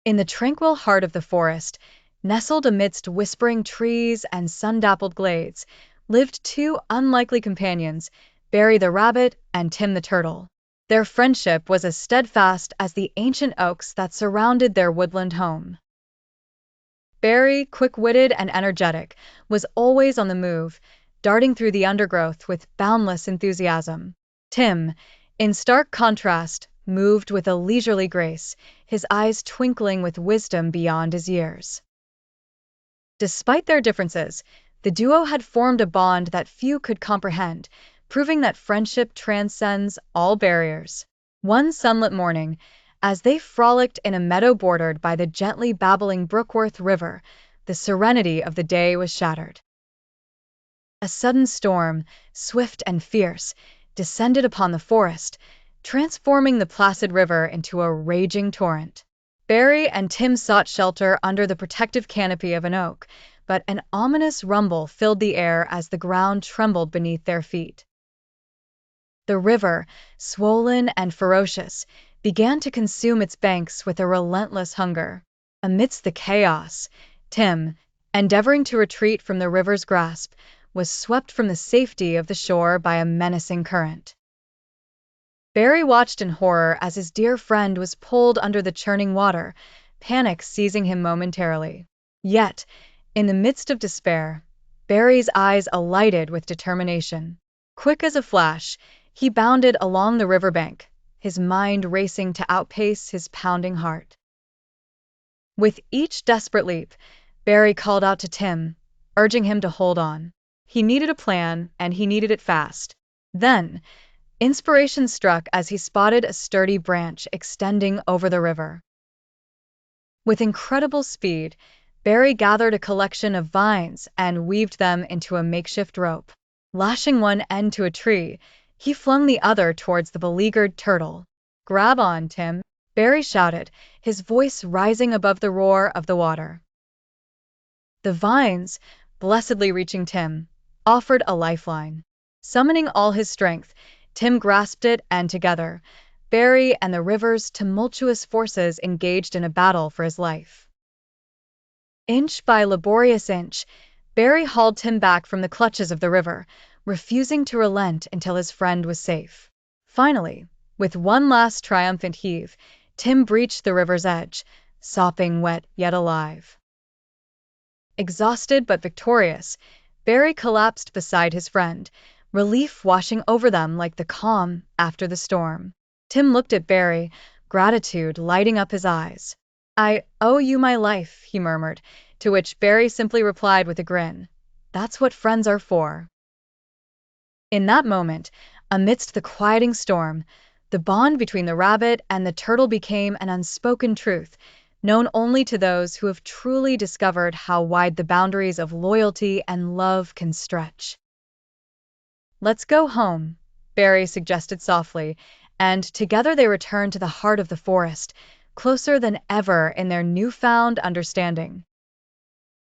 In the tranquil heart of the forest, nestled amidst whispering trees and sun-dappled glades, lived two unlikely companions, Barry the rabbit and Tim the turtle. Their friendship was as steadfast as the ancient oaks that surrounded their woodland home. Barry, quick-witted and energetic, was always on the move, darting through the undergrowth with boundless enthusiasm. Tim, in stark contrast, moved with a leisurely grace, his eyes twinkling with wisdom beyond his years. Despite their differences, the duo had formed a bond that few could comprehend, proving that friendship transcends all barriers. One sunlit morning, as they frolicked in a meadow bordered by the gently babbling Brookworth River, the serenity of the day was shattered. A sudden storm, swift and fierce, descended upon the forest, transforming the placid river into a raging torrent. Barry and Tim sought shelter under the protective canopy of an oak, but an ominous rumble filled the air as the ground trembled beneath their feet. The river, swollen and ferocious, began to consume its banks with a relentless hunger. Amidst the chaos, Tim, endeavoring to retreat from the river's grasp, was swept from the safety of the shore by a menacing current. Barry watched in horror as his dear friend was pulled under the churning water, panic seizing him momentarily. Yet, in the midst of despair, Barry's eyes alighted with determination. Quick as a flash, he bounded along the riverbank, his mind racing to outpace his pounding heart. With each desperate leap, Barry called out to Tim, urging him to hold on. He needed a plan, and he needed it fast. Then, inspiration struck as he spotted a sturdy branch extending over the river. With incredible speed, Barry gathered a collection of vines and weaved them into a makeshift rope. Lashing one end to a tree, he flung the other towards the beleaguered turtle. "Grab on, Tim," Barry shouted, his voice rising above the roar of the water. The vines, blessedly reaching Tim, offered a lifeline. Summoning all his strength, Tim grasped it, and together, Barry and the river's tumultuous forces engaged in a battle for his life. Inch by laborious inch, Barry hauled Tim back from the clutches of the river, refusing to relent until his friend was safe. Finally, with one last triumphant heave, Tim breached the river's edge, sopping wet yet alive. Exhausted but victorious, Barry collapsed beside his friend, relief washing over them like the calm after the storm. Tim looked at Barry, gratitude lighting up his eyes. "I owe you my life," he murmured, to which Barry simply replied with a grin. "That's what friends are for." In that moment, amidst the quieting storm, the bond between the rabbit and the turtle became an unspoken truth, known only to those who have truly discovered how wide the boundaries of loyalty and love can stretch. "Let's go home," Barry suggested softly, and together they returned to the heart of the forest, closer than ever in their newfound understanding.